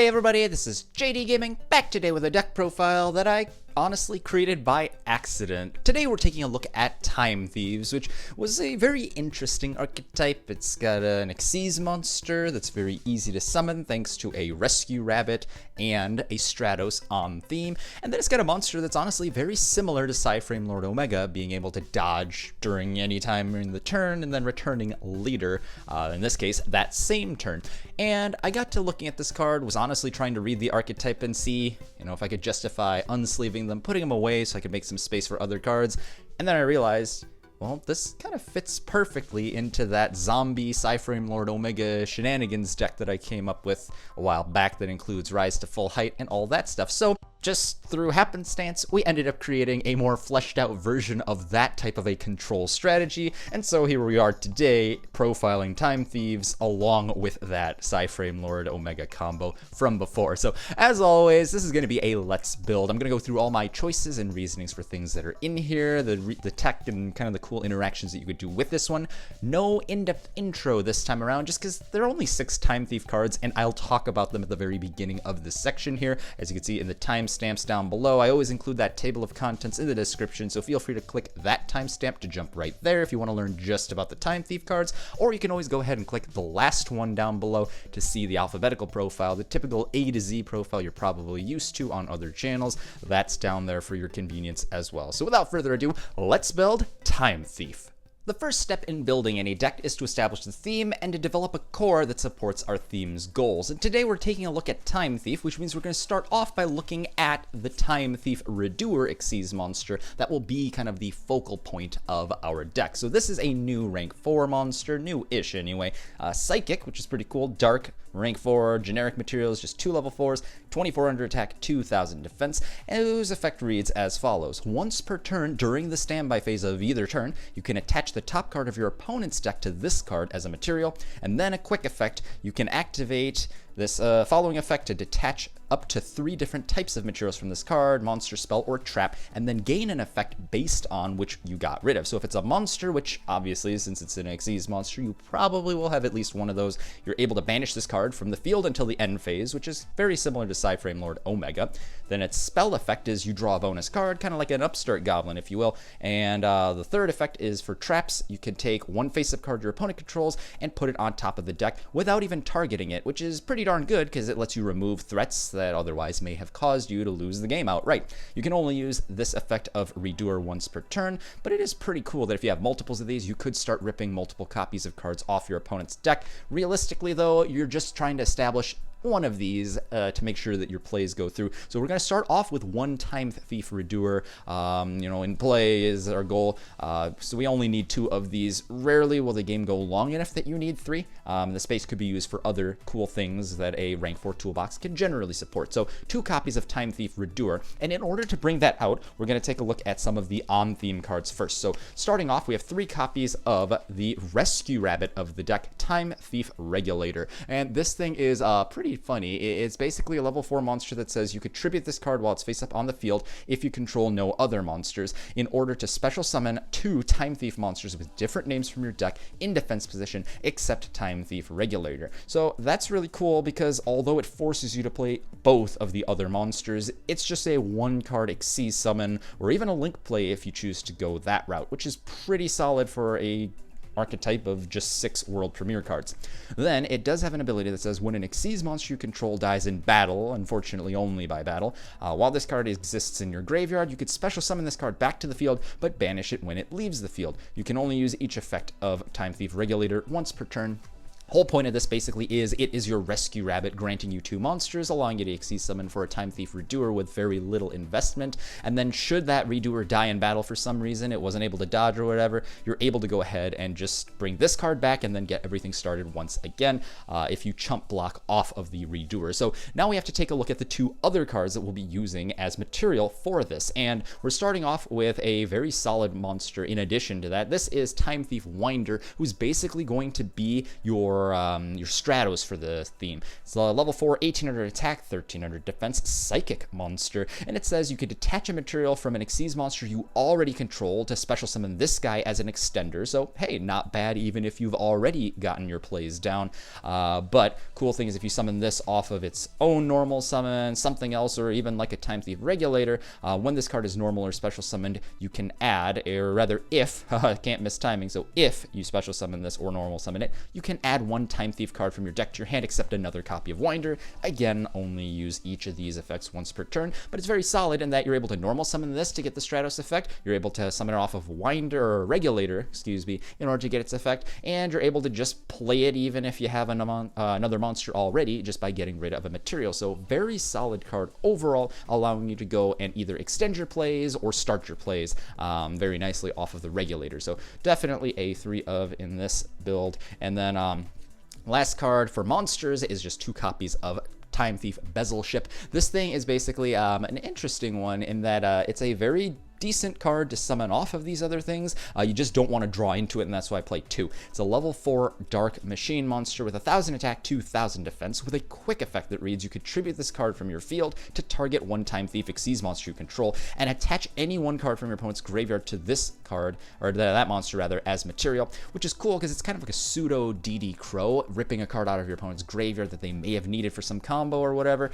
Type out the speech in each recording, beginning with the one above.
Hey everybody, this is JDGaming, back today with a deck profile that I honestly created by accident. Today we're taking a look at Time Thieves, which was a very interesting archetype. It's got an 𝗣𝗍𝗄 monster that's very easy to summon thanks to a Rescue Rabbit and a Stratos on theme. And then it's got a monster that's honestly very similar to Psy-Framelord 𝗮𝗍, being able to dodge during any time in the turn and then returning later, in this case, that same turn. And I got to looking at this card, was honestly trying to read the archetype and see, if I could justify unsleeving them, putting them away so I could make some space for other cards. And then I realized, well, this kind of fits perfectly into that zombie Psy-Framelord 𝗮𝗍 Shenanigans deck that I came up with a while back that includes Rise to Full Height and all that stuff. So just through happenstance, we ended up creating a more fleshed out version of that type of a control strategy. And so here we are today, profiling Time Thieves along with that Psy-Framelord 𝗮𝗍 combo from before. So as always, this is going to be a let's build. I'm going to go through all my choices and reasonings for things that are in here, the tech and kind of the cool interactions that you could do with this one. No in-depth intro this time around, just because there are only 6 Time Thief cards, and I'll talk about them at the very beginning of this section here. As you can see in the timestamps down below, I always include that table of contents in the description, so feel free to click that timestamp to jump right there if you want to learn just about the Time Thief cards, or you can always go ahead and click the last one down below to see the alphabetical profile, the typical A to Z profile you're probably used to on other channels. That's down there for your convenience as well. So without further ado, let's build Time Thief. The first step in building any deck is to establish the theme and to develop a core that supports our theme's goals. And today we're taking a look at Time Thief, which means we're going to start off by looking at the Time Thief Redoer 𝗣𝗍𝗄 monster that will be kind of the focal point of our deck. So this is a new rank 4 monster, new-ish anyway. Psychic, which is pretty cool, dark, rank 4, generic materials, just 2 level 4s, 2400 attack, 2000 defense, and whose effect reads as follows. Once per turn during the standby phase of either turn, you can attach the top card of your opponent's deck to this card as a material, and then a quick effect, you can activate this following effect to detach up to 3 different types of materials from this card, monster, spell, or trap, and then gain an effect based on which you got rid of. So if it's a monster, which obviously, since it's an 𝗣𝗍𝗄 monster, you probably will have at least one of those, you're able to banish this card from the field until the end phase, which is very similar to Psy-Framelord 𝗮𝗍. Then its spell effect is you draw a bonus card, kind of like an upstart goblin, if you will. And the third effect is for traps. You can take one face-up card your opponent controls and put it on top of the deck without even targeting it, which is pretty darn good because it lets you remove threats that otherwise may have caused you to lose the game outright. You can only use this effect of Redoer once per turn, but it is pretty cool that if you have multiples of these, you could start ripping multiple copies of cards off your opponent's deck. Realistically, though, you're just trying to establish one of these to make sure that your plays go through. So we're going to start off with one Time Thief Redoer. In play is our goal. So we only need 2 of these. Rarely will the game go long enough that you need 3. The space could be used for other cool things that a rank 4 toolbox can generally support. So 2 copies of Time Thief Redoer. And in order to bring that out, we're going to take a look at some of the on-theme cards first. So starting off, we have 3 copies of the Rescue Rabbit of the deck, Time Thief Regulator. And this thing is pretty funny. It's basically a level 4 monster that says you could tribute this card while it's face up on the field if you control no other monsters in order to special summon 2 Time Thief monsters with different names from your deck in defense position except Time Thief Regulator. So that's really cool because although it forces you to play both of the other monsters, it's just a 1-card 𝗣𝗍𝗄 summon or even a link play if you choose to go that route, which is pretty solid for a archetype of just 6 world premiere cards. Then it does have an ability that says when an 𝗣𝗍𝗄 monster you control dies in battle, unfortunately only by battle, while this card exists in your graveyard, you could special summon this card back to the field but banish it when it leaves the field. You can only use each effect of Time Thief Regulator once per turn. Whole point of this basically is it is your Rescue Rabbit granting you 2 monsters, allowing you to 𝗣𝗍𝗄 summon for a Time Thief Redoer with very little investment. And then should that Redoer die in battle for some reason, it wasn't able to dodge or whatever, you're able to go ahead and just bring this card back and then get everything started once again if you chump block off of the Redoer. So now we have to take a look at the 2 other cards that we'll be using as material for this. And we're starting off with a very solid monster in addition to that. This is Time Thief Winder, who's basically going to be your your Stratos for the theme. It's a level 4, 1800 attack, 1300 defense, psychic monster, and it says you could detach a material from an Xyz monster you already control to special summon this guy as an extender. So hey, not bad even if you've already gotten your plays down. But cool thing is if you summon this off of its own normal summon, something else, or even like a Time Thief Regulator, when this card is normal or special summoned, you can add, or rather if, can't miss timing, so if you special summon this or normal summon it, you can add one Time Thief card from your deck to your hand except another copy of Winder. Again, only use each of these effects once per turn, but it's very solid in that you're able to normal summon this to get the Stratos effect, you're able to summon it off of Winder, or Regulator, excuse me, in order to get its effect, and you're able to just play it even if you have another monster already just by getting rid of a material. So very solid card overall, allowing you to go and either extend your plays or start your plays very nicely off of the Regulator. So definitely a 3 of in this build. And then last card for monsters is just 2 copies of Time Thief 𝗍𝗫𝖄𝐿. This thing is basically an interesting one in that it's a very decent card to summon off of these other things. You just don't want to draw into it, and that's why I play 2. It's a level 4 Dark Machine monster with 1000 attack, 2000 defense, with a quick effect that reads you contribute this card from your field to target one Time Thief Xyz monster you control, and attach any one card from your opponent's graveyard to this card, or that monster rather, as material, which is cool because it's kind of like a pseudo 𝕮𝗔𝖊𝗍, ripping a card out of your opponent's graveyard that they may have needed for some combo or whatever,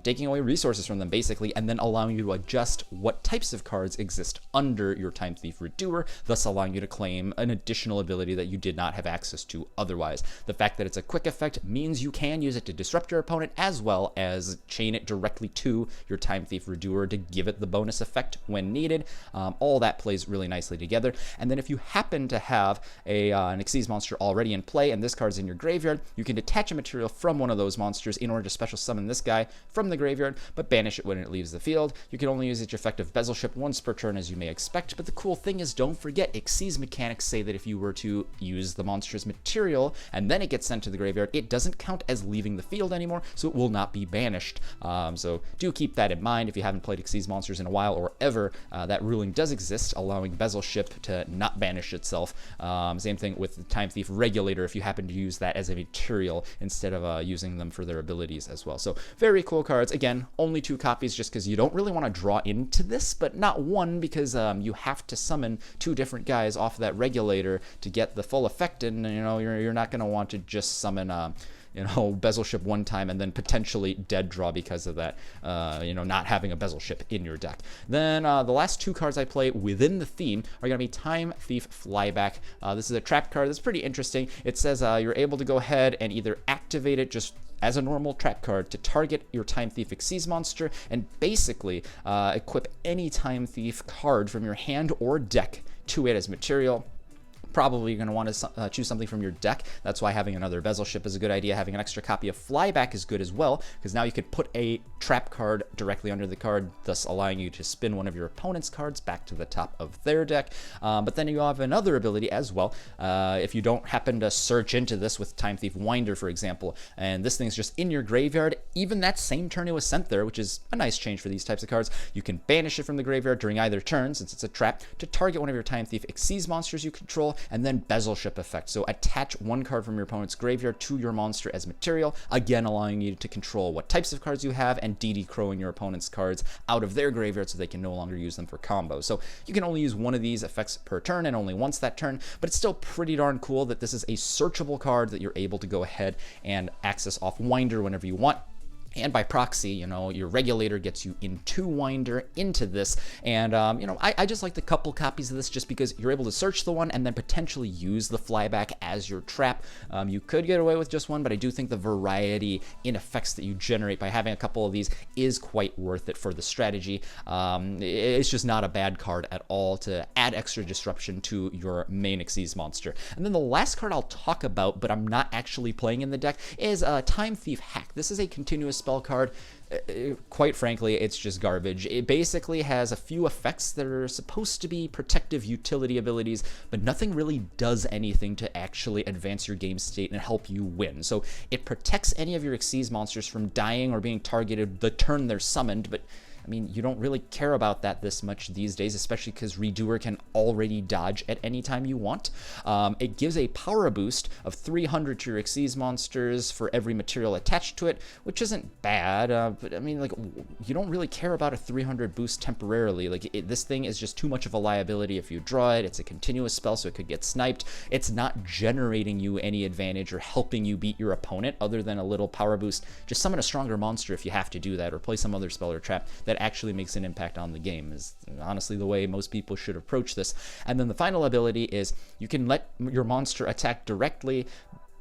taking away resources from them basically, and then allowing you to adjust what types of cards exist under your Time Thief Redoer, thus allowing you to claim an additional ability that you did not have access to otherwise. The fact that it's a quick effect means you can use it to disrupt your opponent as well as chain it directly to your Time Thief Redoer to give it the bonus effect when needed. All that plays really nicely together. And then if you happen to have an Xyz monster already in play and this card's in your graveyard, you can detach a material from one of those monsters in order to special summon this guy from the graveyard, but banish it when it leaves the field. You can only use its effect of 𝗍𝗫𝖄𝐿 once per turn, as you may expect, but the cool thing is, don't forget, Xyz mechanics say that if you were to use the monster's material and then it gets sent to the graveyard, it doesn't count as leaving the field anymore, so it will not be banished. So do keep that in mind if you haven't played Xyz monsters in a while or ever. That ruling does exist, allowing 𝗍𝗫𝖄𝐿 to not banish itself. Same thing with the Time Thief Regulator if you happen to use that as a material instead of using them for their abilities as well. So very cool cards. Again, only 2 copies just because you don't really want to draw into this, but not one, because you have to summon 2 different guys off that Regulator to get the full effect, and you're not going to want to just summon 𝗍𝗫𝖄𝐿 one time and then potentially dead draw because of that, not having a 𝗍𝗫𝖄𝐿 in your deck. Then the last 2 cards I play within the theme are going to be Time Thief Flyback. This is a trap card that's pretty interesting. It says you're able to go ahead and either activate it just as a normal trap card to target your Time Thief Xyz monster, and basically equip any Time Thief card from your hand or deck to it as material. Probably you're going to want to choose something from your deck. That's why having another 𝗍𝗫𝖄𝐿 is a good idea. Having an extra copy of Flyback is good as well, because now you could put a trap card directly under the card, thus allowing you to spin one of your opponent's cards back to the top of their deck. But then you have another ability as well. If you don't happen to search into this with Time Thief Winder, for example, and this thing's just in your graveyard, even that same turn it was sent there, which is a nice change for these types of cards, you can banish it from the graveyard during either turn, since it's a trap, to target one of your Time Thief Xyz monsters you control, and then 𝗍𝗫𝖄𝐿 effect. So attach one card from your opponent's graveyard to your monster as material, again allowing you to control what types of cards you have and 𝗮𝗍𝗄𝐿ing your opponent's cards out of their graveyard so they can no longer use them for combos. So you can only use one of these effects per turn and only once that turn, but it's still pretty darn cool that this is a searchable card that you're able to go ahead and access off Winder whenever you want. And by proxy, your Regulator gets you into Winder, into this. And, I just like the couple copies of this just because you're able to search the one and then potentially use the Flyback as your trap. You could get away with just one, but I do think the variety in effects that you generate by having a couple of these is quite worth it for the strategy. It's just not a bad card at all to add extra disruption to your main Xyz monster. And then the last card I'll talk about, but I'm not actually playing in the deck, is Time Thief Hack. This is a continuous spell card. Quite frankly, it's just garbage. It basically has a few effects that are supposed to be protective utility abilities, but nothing really does anything to actually advance your game state and help you win. So it protects any of your Xyz monsters from dying or being targeted the turn they're summoned, but I mean, you don't really care about that this much these days, especially because Redoer can already dodge at any time you want. It gives a power boost of 300 to your Xyz monsters for every material attached to it, which isn't bad, but I mean, like, you don't really care about a 300 boost temporarily. Like, this thing is just too much of a liability if you draw it. It's a continuous spell, so it could get sniped. It's not generating you any advantage or helping you beat your opponent other than a little power boost. Just summon a stronger monster if you have to do that, or play some other spell or trap that actually makes an impact on the game, is honestly the way most people should approach this. And then the final ability is you can let your monster attack directly,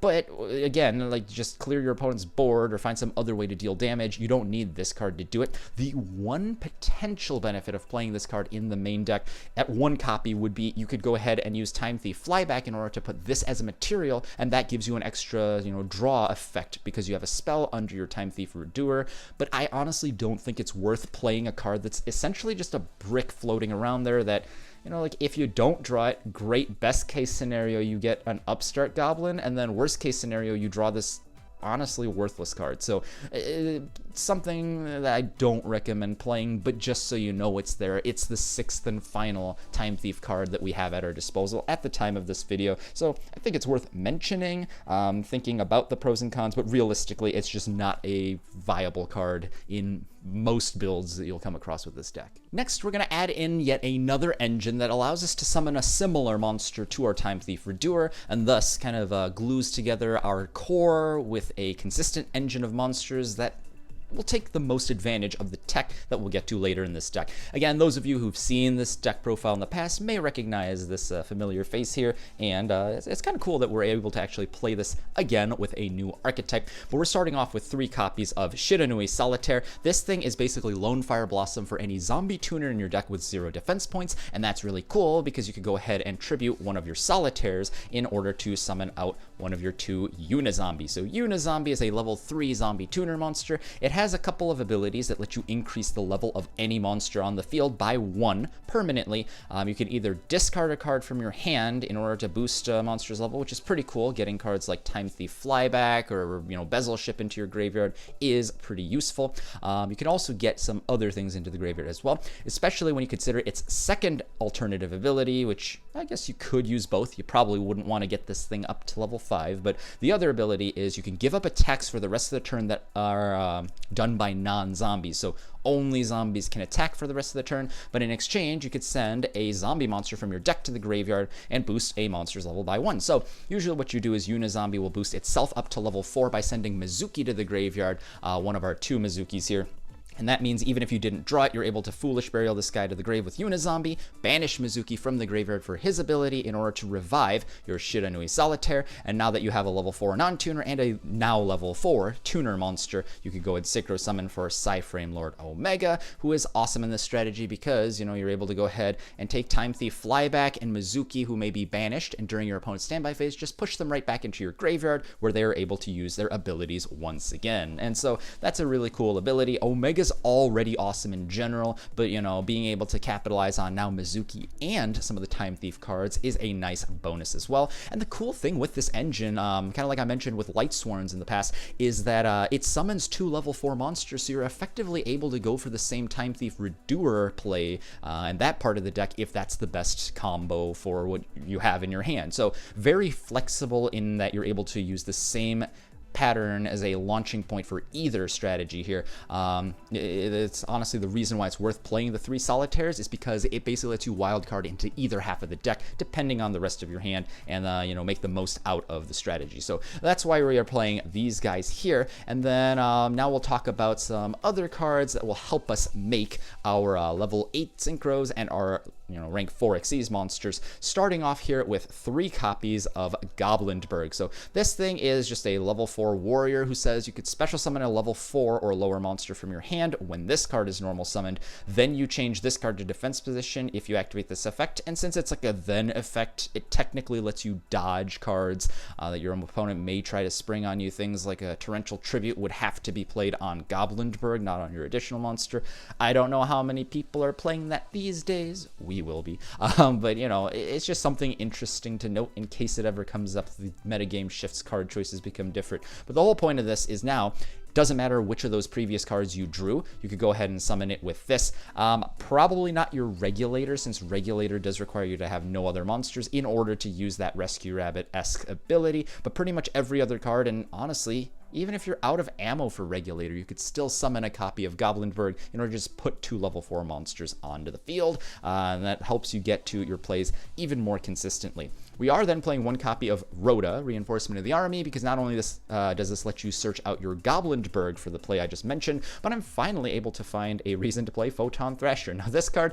but again, like, just clear your opponent's board or find some other way to deal damage. You don't need this card to do it. The one potential benefit of playing this card in the main deck at one copy would be you could go ahead and use 𝗤𝗍𝖑𝖊𝖓 Flyback in order to put this as a material, and that gives you an extra, draw effect because you have a spell under your 𝗤𝗍𝖑𝖊𝖓 Redoer. But I honestly don't think it's worth playing a card that's essentially just a brick floating around there that, like, if you don't draw it, great. Best case scenario, you get an upstart goblin, and then worst case scenario, you draw this honestly worthless card. So something that I don't recommend playing, but just so you know it's there. It's the 6th and final 𝗤𝗍𝖑𝖊𝖓 card that we have at our disposal at the time of this video. So I think it's worth mentioning, thinking about the pros and cons, but realistically, it's just not a viable card in most builds that you'll come across with this deck. Next, we're going to add in yet another engine that allows us to summon a similar monster to our 𝗤𝗍𝖑𝖊𝖓 Redoer, and thus kind of glues together our core with a consistent engine of monsters that will take the most advantage of the tech that we'll get to later in this deck. Again, those of you who've seen this deck profile in the past may recognize this familiar face here, and it's kind of cool that we're able to actually play this again with a new archetype. But we're starting off with 3 copies of 𝕮𝗔𝖊𝖊𝖓𝖑. This thing is basically Lone Fire Blossom for any zombie tuner in your deck with 0 defense points, and that's really cool because you could go ahead and tribute one of your solitaires in order to summon out one of your 2 Uni-Zombie. So Uni-Zombie is a level 3 zombie tuner monster. It has a couple of abilities that let you increase the level of any monster on the field by 1 permanently. You can either discard a card from your hand in order to boost a monster's level, which is pretty cool. Getting cards like 𝗤𝗍𝖑𝖊𝖓 Flyback or 𝕮𝗫𝖓𝖊𝖓𝖙 into your graveyard is pretty useful. You can also get some other things into the graveyard as well, especially when you consider its second alternative ability, which I guess you could use both. You probably wouldn't want to get this thing up to level 5, but the other ability is you can give up attacks for the rest of the turn that are done by non-zombies. So only zombies can attack for the rest of the turn, but in exchange, you could send a zombie monster from your deck to the graveyard and boost a monster's level by 1. So usually what you do is Uni-Zombie will boost itself up to level 4 by sending Mizuki to the graveyard, one of our 2 Mizukis here. And that means even if you didn't draw it, you're able to Foolish Burial this guy to the grave with Uni-Zombie, banish Mizuki from the graveyard for his ability in order to revive your 𝕮𝗔𝖊𝖊𝖓𝖓. And now that you have a level 4 non-tuner and a now level 4 tuner monster, you could go and synchro summon for Psy-Framelord Omega, who is awesome in this strategy because, you're able to go ahead and take 𝗤𝗍𝖑𝖊𝖓 Flyback and Mizuki, who may be banished, and during your opponent's standby phase, just push them right back into your graveyard where they are able to use their abilities once again. And so that's a really cool ability. Omega's already awesome in general, but being able to capitalize on now Mizuki and some of the 𝗤𝗍𝖑𝖊𝖓 cards is a nice bonus as well. And the cool thing with this engine, kind of like I mentioned with Lightsworns in the past, is that it summons 2 level 4 monsters, so you're effectively able to go for the same 𝗤𝗍𝖑𝖊𝖓 Redoer play and that part of the deck if that's the best combo for what you have in your hand. So very flexible in that you're able to use the same pattern as a launching point for either strategy here. It's honestly the reason why it's worth playing the 3 solitaires is because it basically lets you wildcard into either half of the deck depending on the rest of your hand and make the most out of the strategy. So that's why we are playing these guys here. And then now we'll talk about some other cards that will help us make our level 8 synchros and our rank 4 Xyz monsters, starting off here with 3 copies of 𝗮𝗄𝗓. So this thing is just a level 4 warrior who says you could special summon a level 4 or lower monster from your hand when this card is normal summoned. Then you change this card to defense position if you activate this effect, and since it's like a then effect, it technically lets you dodge cards that your opponent may try to spring on you. Things like a Torrential Tribute would have to be played on 𝗮𝗄𝗓, not on your additional monster. I don't know how many people are playing that these days. We will be. But it's just something interesting to note in case it ever comes up. The metagame shifts, card choices become different. But the whole point of this is now Doesn't matter which of those previous cards you drew, you could go ahead and summon it with this. Probably not your Regulator, since Regulator does require you to have no other monsters in order to use that Rescue Rabbit-esque ability, but pretty much every other card, and honestly, even if you're out of ammo for Regulator, you could still summon a copy of 𝗣𝗍𝖄𝗏 in order to just put 2 level 4 monsters onto the field, and that helps you get to your plays even more consistently. We are then playing 1 copy of Rhoda, Reinforcement of the Army, because not only does this let you search out your 𝗣𝗍𝖄𝗏 for the play I just mentioned, but I'm finally able to find a reason to play Photon Thrasher. Now this card,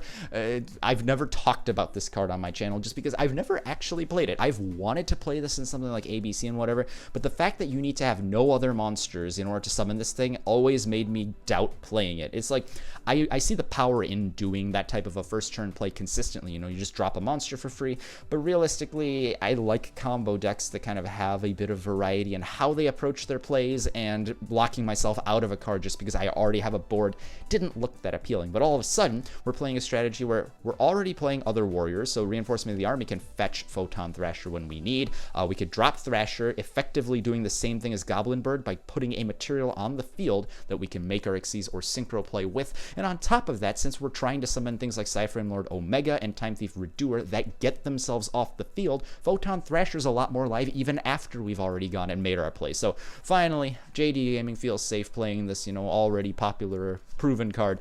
I've never talked about this card on my channel just because I've never actually played it. I've wanted to play this in something like ABC and whatever, but the fact that you need to have no other monsters in order to summon this thing always made me doubt playing it. It's like, I see the power in doing that type of a first turn play consistently. You know, you just drop a monster for free, but realistically, I like combo decks that kind of have a bit of variety in how they approach their plays, and blocking myself out of a card just because I already have a board didn't look that appealing. But all of a sudden, we're playing a strategy where we're already playing other warriors, so Reinforcement of the Army can fetch Photon Thrasher when we need. We could drop Thrasher, effectively doing the same thing as 𝗣𝗍𝖄𝗏 by putting a material on the field that we can make our Xyz or Synchro play with. And on top of that, since we're trying to summon things like Psy-Framelord 𝕮𝗏 and Time Thief Redoer that get themselves off the field, Photon Thrasher's a lot more live even after we've already gone and made our play. So finally, JDGaming feels safe playing this, you know, already popular, proven card.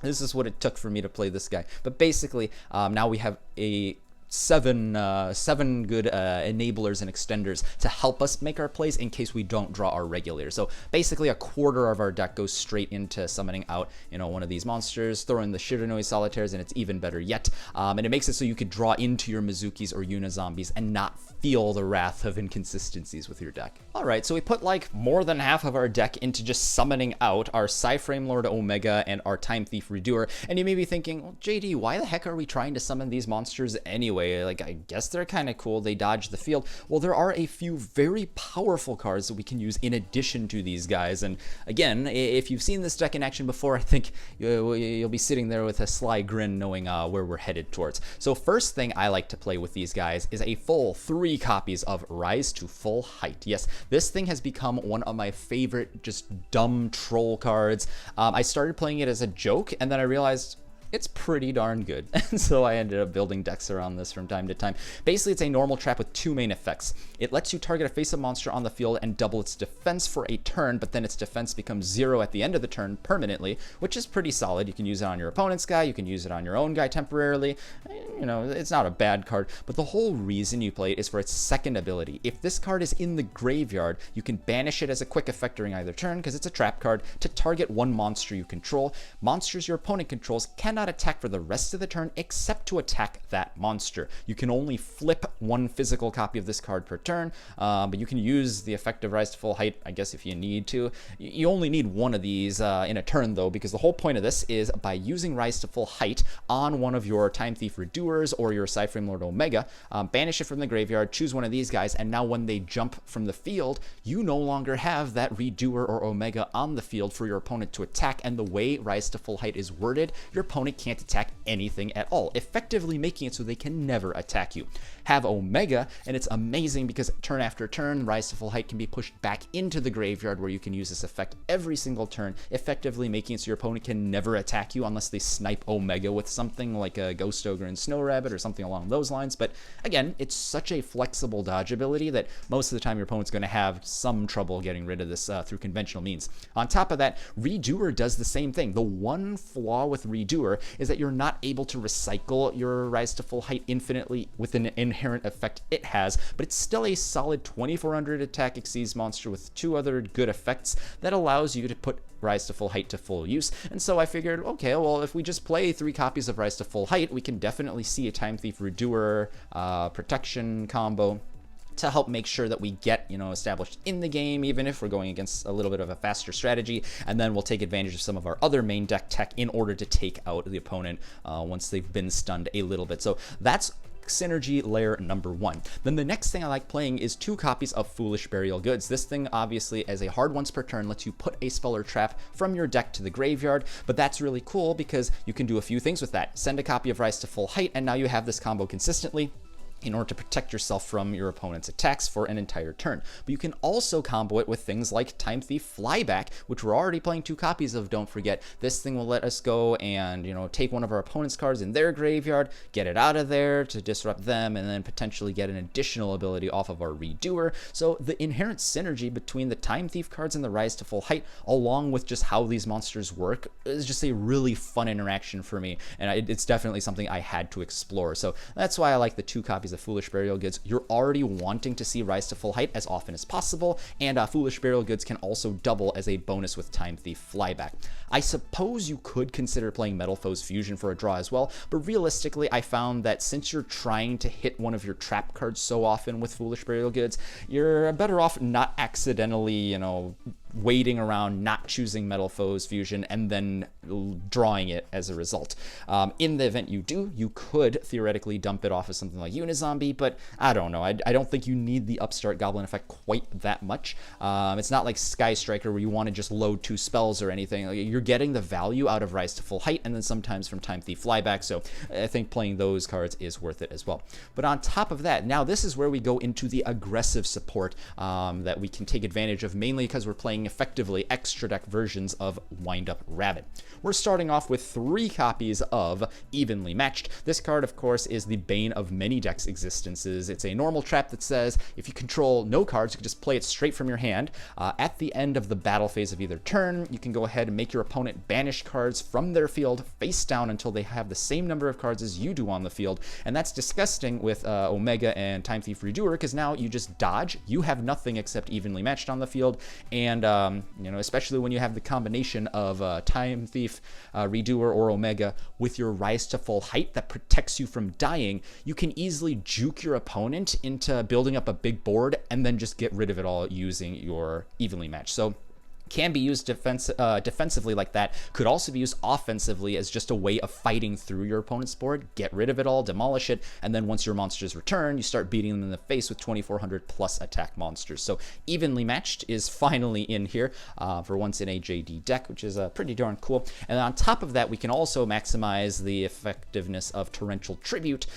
This is what it took for me to play this guy. But basically, now we have a seven good enablers and extenders to help us make our plays in case we don't draw our Regulator. So basically, a quarter of our deck goes straight into summoning out, you know, one of these monsters, throw in the Shiranui Solitaires, and it's even better yet. And it makes it so you could draw into your Mizukis or Uni-Zombies and not feel the wrath of inconsistencies with your deck. Alright, so we put like more than half of our deck into just summoning out our Psy-Framelord 𝕮𝗏 and our Time Thief Redoer, and you may be thinking, well, JD, why the heck are we trying to summon these monsters anyway? Like, I guess they're kind of cool, they dodge the field. Well, there are a few very powerful cards that we can use in addition to these guys, and again, if you've seen this deck in action before, I think you'll be sitting there with a sly grin knowing where we're headed towards. So first thing I like to play with these guys is a full 3 copies of Rise to Full Height. Yes, this thing has become one of my favorite just dumb troll cards. I started playing it as a joke, and then I realized it's pretty darn good. And so I ended up building decks around this from time to time. Basically, it's a normal trap with 2 main effects. It lets you target a face-up monster on the field and double its defense for a turn, but then its defense becomes 0 at the end of the turn permanently, which is pretty solid. You can use it on your opponent's guy, you can use it on your own guy temporarily. You know, it's not a bad card, but the whole reason you play it is for its second ability. If this card is in the graveyard, you can banish it as a quick effect during either turn, because it's a trap card, to target one monster you control. Monsters your opponent controls cannot attack for the rest of the turn except to attack that monster. You can only flip 1 physical copy of this card per turn, but you can use the effect of Rise to Full Height, I guess, if you need to. You only need 1 of these in a turn, though, because the whole point of this is by using Rise to Full Height on one of your Time Thief Redoers or your Psy-Framelord 𝕮𝗏, banish it from the graveyard, choose one of these guys, and now when they jump from the field, you no longer have that Redoer or 𝕮𝗏 on the field for your opponent to attack, and the way Rise to Full Height is worded, your opponent can't attack anything at all, effectively making it so they can never attack you. Have 𝕮𝗏, and it's amazing because turn after turn, Rise to Full Height can be pushed back into the graveyard where you can use this effect every single turn, effectively making it so your opponent can never attack you unless they snipe 𝕮𝗏 with something like a Ghost Ogre and Snow Rabbit or something along those lines. But again, it's such a flexible dodge ability that most of the time your opponent's going to have some trouble getting rid of this through conventional means. On top of that, Redoer does the same thing. The one flaw with Redoer is that you're not able to recycle your Rise to Full Height infinitely with an inherent effect it has, but it's still a solid 2400 attack Xyz monster with 2 other good effects that allows you to put Rise to Full Height to full use. And so I figured, okay, well, if we just play 3 copies of Rise to Full Height, we can definitely see a Time Thief Redoer protection combo to help make sure that we get, you know, established in the game, even if we're going against a little bit of a faster strategy, and then we'll take advantage of some of our other main deck tech in order to take out the opponent once they've been stunned a little bit. So that's synergy layer number 1. Then the next thing I like playing is 2 copies of Foolish Burial Goods. This thing, obviously, as a hard once per turn, lets you put a spell or trap from your deck to the graveyard, but that's really cool because you can do a few things with that. Send a copy of Rise to Full Height, and now you have this combo consistently. in order to protect yourself from your opponent's attacks for an entire turn. But you can also combo it with things like 𝗍𝗍𝖑𝖊𝖓 Flyback, which we're already playing 2 copies of, don't forget. This thing will let us go and, take one of our opponent's cards in their graveyard, get it out of there to disrupt them, and then potentially get an additional ability off of our Redoer. So the inherent synergy between the 𝗍𝗍𝖑 cards and the Rise to Full Height, along with just how these monsters work, is just a really fun interaction for me, and it's definitely something I had to explore. So that's why I like the 2 copies of Foolish Burial Goods. You're already wanting to see Rise to Full Height as often as possible, and Foolish Burial Goods can also double as a bonus with 𝗍𝗍𝖑𝖊𝖓 Flyback. I suppose you could consider playing Metal Foes Fusion for a draw as well, but realistically, I found that since you're trying to hit one of your trap cards so often with Foolish Burial Goods, you're better off not accidentally, waiting around, not choosing Metal Foes Fusion, and then drawing it as a result. In the event you do, you could theoretically dump it off of something like Uni-Zombie, but I don't know. I don't think you need the Upstart Goblin effect quite that much. It's not like Sky Striker where you want to just load 2 spells or anything. You're getting the value out of Rise to Full Height, and then sometimes from 𝗍𝗍𝖑𝖊𝖓 Flyback, so I think playing those cards is worth it as well. But on top of that, now this is where we go into the aggressive support that we can take advantage of, mainly because we're playing effectively extra deck versions of Wind Up Rabbit. We're starting off with 3 copies of Evenly Matched. This card, of course, is the bane of many decks' existences. It's a normal trap that says if you control no cards, you can just play it straight from your hand. At the end of the battle phase of either turn, you can go ahead and make your opponent banish cards from their field face down until they have the same number of cards as you do on the field. And that's disgusting with Omega and 𝗍𝗍𝖑𝖊𝖓 Redoer, because now you just dodge. You have nothing except Evenly Matched on the field, and especially when you have the combination of 𝗍𝗍𝖑𝖊𝖓 Redoer or Omega with your Rise to Full Height that protects you from dying, you can easily juke your opponent into building up a big board and then just get rid of it all using your Evenly Matched. So can be used defensively like that, could also be used offensively as just a way of fighting through your opponent's board. Get rid of it all, demolish it, and then once your monsters return, you start beating them in the face with 2400 plus attack monsters. So Evenly Matched is finally in here for once in a JD deck, which is pretty darn cool. And on top of that, we can also maximize the effectiveness of Torrential Tribute.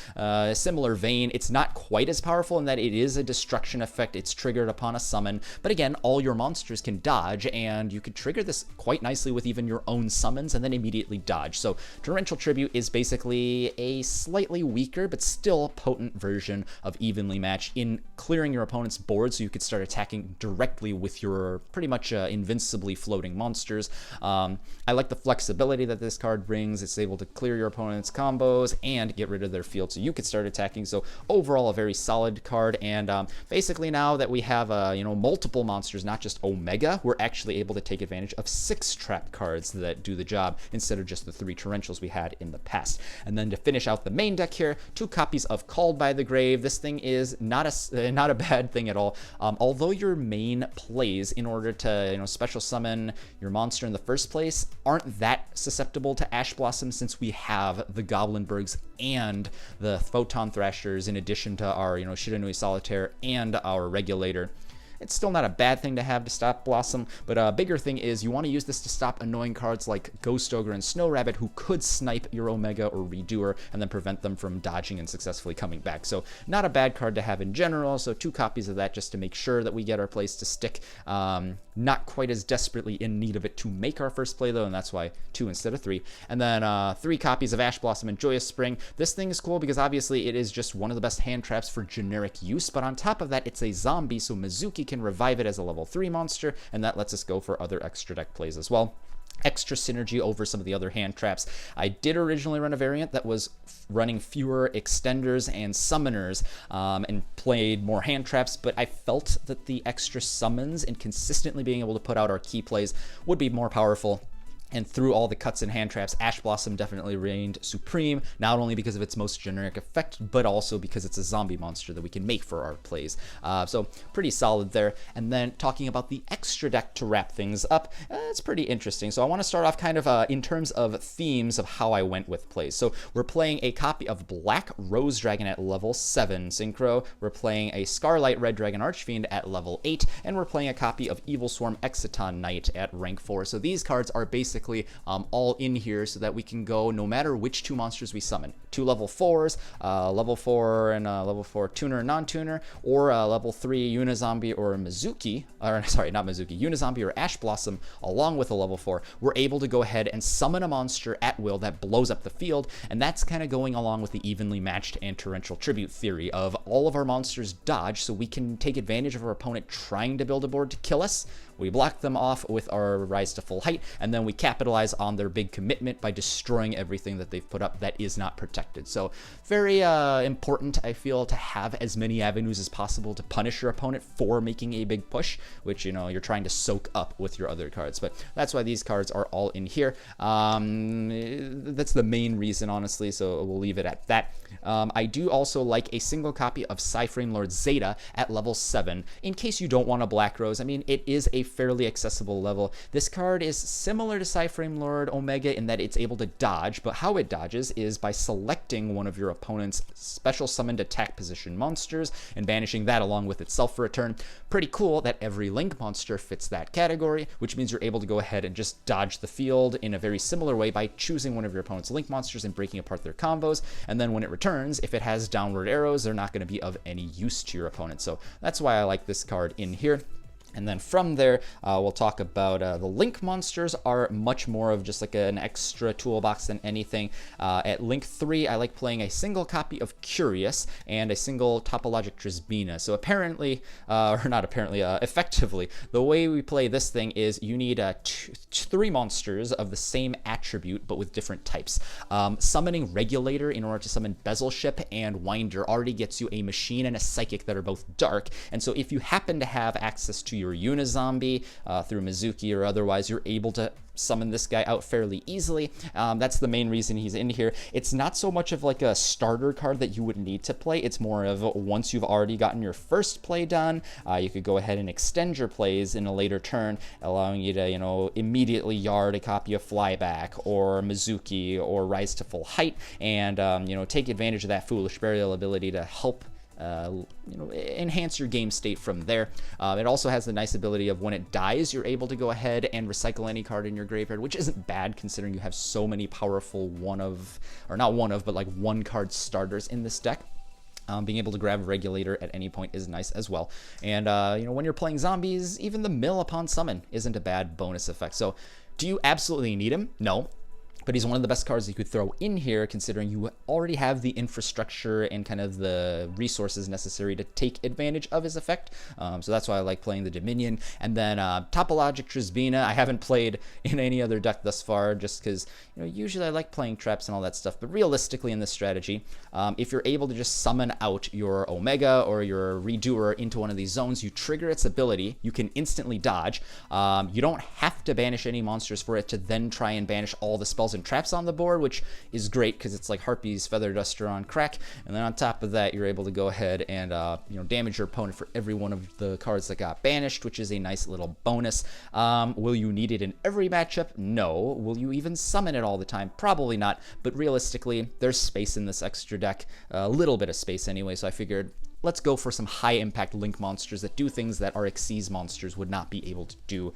Similar vein, it's not quite as powerful in that it is a destruction effect. It's triggered upon a summon, but again, all your monsters can dodge, and you could trigger this quite nicely with even your own summons and then immediately dodge. So Torrential Tribute is basically a slightly weaker but still potent version of Evenly Matched in clearing your opponent's board, so you could start attacking directly with your pretty much invincibly floating monsters. I like the flexibility that this card brings. It's able to clear your opponent's combos and get rid of their field, so you could start attacking. So overall, a very solid card. And basically now that we have multiple monsters, not just Omega, we're actually able to take advantage of 6 trap cards that do the job instead of just the 3 torrentials we had in the past. And then to finish out the main deck here, 2 copies of Called by the Grave. This thing is not a bad thing at all. Although your main plays in order to special summon your monster in the first place aren't that susceptible to Ash Blossom, since we have the Goblinbergs and the Photon Thrashers in addition to our Shiranui Solitaire and our Regulator. It's still not a bad thing to have to stop Blossom, but a bigger thing is you want to use this to stop annoying cards like Ghost Ogre and Snow Rabbit, who could snipe your Omega or Redoer and then prevent them from dodging and successfully coming back. So not a bad card to have in general, so 2 copies of that just to make sure that we get our plays to stick. Not quite as desperately in need of it to make our first play though, and that's why 2 instead of 3. And then 3 copies of Ash Blossom and Joyous Spring. This thing is cool because obviously it is just one of the best hand traps for generic use, but on top of that, it's a zombie, so Mizuki can revive it as a level 3 monster, and that lets us go for other extra deck plays as well. Extra synergy over some of the other hand traps. I did originally run a variant that was running fewer extenders and summoners and played more hand traps, but I felt that the extra summons and consistently being able to put out our key plays would be more powerful. And through all the cuts and hand traps, Ash Blossom definitely reigned supreme, not only because of its most generic effect, but also because it's a zombie monster that we can make for our plays. So pretty solid there. And then talking about the extra deck to wrap things up, it's pretty interesting. So I want to start off kind of in terms of themes of how I went with plays. So we're playing a copy of Black Rose Dragon at level 7 synchro. We're playing a Scarlight Red Dragon Archfiend at level 8, and we're playing a copy of Evil Swarm Exciton Knight at rank 4. So these cards are basically basically all in here so that we can go no matter which 2 monsters we summon. 2 level 4s, level 4 and level 4 tuner and non-tuner, or level 3 Uni-Zombie or Mizuki, or sorry, not Mizuki, Uni-Zombie or Ash Blossom along with a level 4. We're able to go ahead and summon a monster at will that blows up the field, and that's kind of going along with the evenly matched and torrential tribute theory of all of our monsters dodge so we can take advantage of our opponent trying to build a board to kill us. We block them off with our Rise to Full Height, and then we capitalize on their big commitment by destroying everything that they've put up that is not protected. So very important, I feel, to have as many avenues as possible to punish your opponent for making a big push, which, you know, you're trying to soak up with your other cards. But that's why these cards are all in here. That's the main reason, honestly, so we'll leave it at that. I do also like a single copy of Psy-Framelord Zeta at level 7, in case you don't want a Black Rose. I mean, it is a fairly accessible level. This card is similar to Psy-Framelord Omega in that it's able to dodge, but how it dodges is by selecting one of your opponent's special summoned attack position monsters and banishing that along with itself for a turn. Pretty cool that every Link monster fits that category, which means you're able to go ahead and just dodge the field in a very similar way by choosing one of your opponent's Link monsters and breaking apart their combos, and then when it returns, if it has downward arrows, they're not going to be of any use to your opponent. So that's why I like this card in here. And then from there, we'll talk about the Link monsters are much more of just like an extra toolbox than anything. At Link 3, I like playing a single copy of Curious and a single Topologic 𝕮𝖆𝖇𝖑𝖊. So apparently, or not apparently, effectively, the way we play this thing is you need 3 monsters of the same attribute but with different types. Summoning Regulator in order to summon 𝗍𝗫𝖄 and Winder already gets you a Machine and a Psychic that are both dark. And so if you happen to have access to your Uni-Zombie through Mizuki or otherwise, you're able to summon this guy out fairly easily. That's the main reason he's in here. It's not so much of like a starter card that you would need to play. It's more of once you've already gotten your first play done, you could go ahead and extend your plays in a later turn, allowing you to, you know, immediately yard a copy of Flyback or Mizuki or Rise to Full Height and, you know, take advantage of that Foolish Burial ability to help you know, enhance your game state from there. It also has the nice ability of when it dies, you're able to go ahead and recycle any card in your graveyard, which isn't bad considering you have so many powerful but like 1-card starters in this deck. Being able to grab Regulator at any point is nice as well. And, you know, when you're playing zombies, even the mill upon summon isn't a bad bonus effect. So, do you absolutely need him? No. But he's one of the best cards you could throw in here, considering you already have the infrastructure and kind of the resources necessary to take advantage of his effect. So that's why I like playing the Dominion. And then Topologic 𝕮𝖃𝖊𝖑, I haven't played in any other deck thus far, just because, you know, usually I like playing traps and all that stuff. But realistically, in this strategy, if you're able to just summon out your Omega or your Redoer into one of these zones, you trigger its ability. You can instantly dodge. You don't have to banish any monsters for it to then try and banish all the spells and traps on the board, which is great because it's like Harpy's Feather Duster on crack. And then on top of that, you're able to go ahead and you know, damage your opponent for every one of the cards that got banished, which is a nice little bonus. Will you need it in every matchup? No. Will you even summon it all the time? Probably not. But realistically, there's space in this extra deck, a little bit of space anyway. So I figured, let's go for some high-impact Link monsters that do things that our Xyz monsters would not be able to do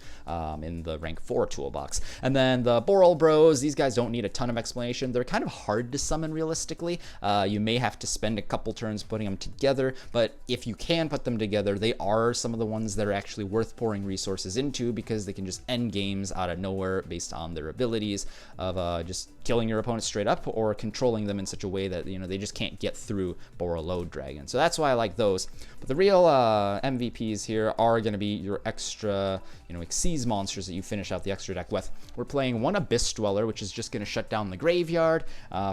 in the rank 4 toolbox. And then the 𝗿𝗏𝗄 Bros, these guys don't need a ton of explanation. They're kind of hard to summon realistically. You may have to spend a couple turns putting them together, but if you can put them together, they are some of the ones that are actually worth pouring resources into because they can just end games out of nowhere based on their abilities of just killing your opponent straight up or controlling them in such a way that, you know, they just can't get through 𝗿𝗏𝗄 Dragon. So that's why I like those. But the real MVPs here are going to be your extra, you know, Xyz monsters that you finish out the extra deck with. We're playing one Abyss Dweller, which is just going to shut down the graveyard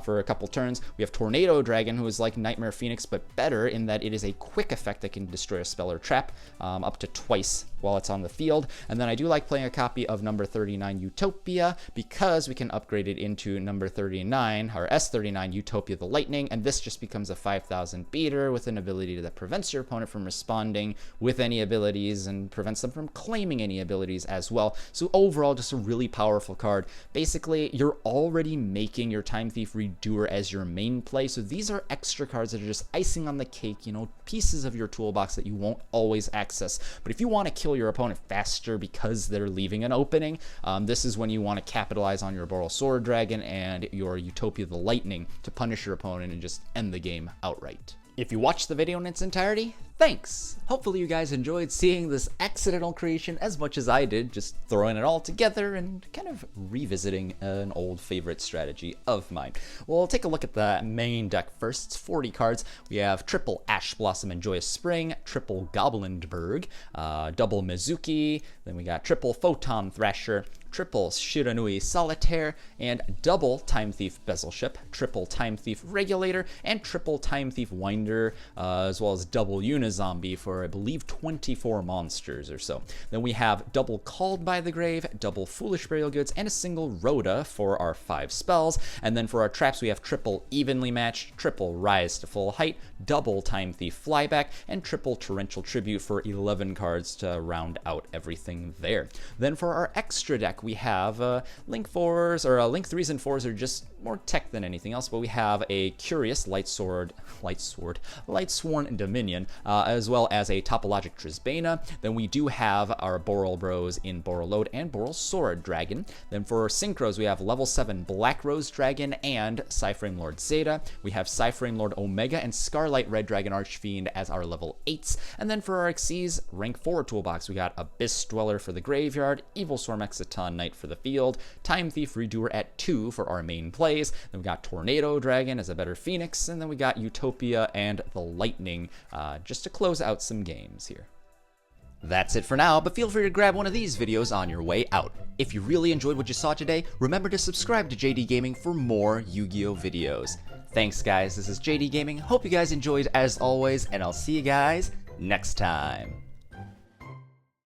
for a couple turns. We have Tornado Dragon, who is like Nightmare Phoenix, but better in that it is a quick effect that can destroy a spell or trap up to twice while it's on the field. And then I do like playing a copy of number 39 Utopia because we can upgrade it into number 39, or S39 Utopia the Lightning, and this just becomes a 5,000 beater with an ability that prevents your opponent from responding with any abilities and prevents them from claiming any abilities as well. So overall, just a really powerful card. Basically, you're already making your Time Thief Redoer as your main play, so these are extra cards that are just icing on the cake, you know, pieces of your toolbox that you won't always access. But if you want to kill kill your opponent faster because they're leaving an opening, this is when you want to capitalize on your �11𝐻𝑆word Dragon and your Utopia the Lightning to punish your opponent and just end the game outright. If you watched the video in its entirety, thanks! Hopefully you guys enjoyed seeing this accidental creation as much as I did, just throwing it all together and kind of revisiting an old favorite strategy of mine. We'll take a look at the main deck first. It's 40 cards. We have triple Ash Blossom and Joyous Spring, triple Goblindberg, double Mizuki, then we got triple Photon Thrasher, triple Shiranui Solitaire, and double Time Thief Bezelship, triple Time Thief Regulator, and triple Time Thief Winder, as well as double Uni-Zombie for, I believe, 24 monsters or so. Then we have double Called by the Grave, double Foolish Burial Goods, and a single Rhoda for our 5 spells. And then for our traps, we have triple Evenly Matched, triple Rise to Full Height, double Time Thief Flyback, and triple Torrential Tribute for 11 cards to round out everything there. Then for our extra deck, we have Link 4s, or Link 3s and 4s are just more tech than anything else, but we have a Curious Lightsworn Dominion, as well as a Topologic Trisbana. Then we do have our Boral Bros in Borreload and �11𝐻𝑆word Dragon. Then for Synchros, we have level 7 Black Rose Dragon and Psy-Framelord Zeta. We have Psy-Framelord Omega and Scarlight Red Dragon Archfiend as our level 8s. And then for our Xyz rank 4 toolbox, we got Abyss Dweller for the graveyard, Evil Swarm Exciton Knight for the field, Time Thief Redoer at 2 for our main plays. Then we got Tornado Dragon as a better Phoenix, and then we got Utopia and the Lightning just to close out some games here. That's it for now, but feel free to grab one of these videos on your way out. If you really enjoyed what you saw today, remember to subscribe to JD Gaming for more Yu-Gi-Oh videos. Thanks guys, this is JD Gaming, hope you guys enjoyed as always, and I'll see you guys next time.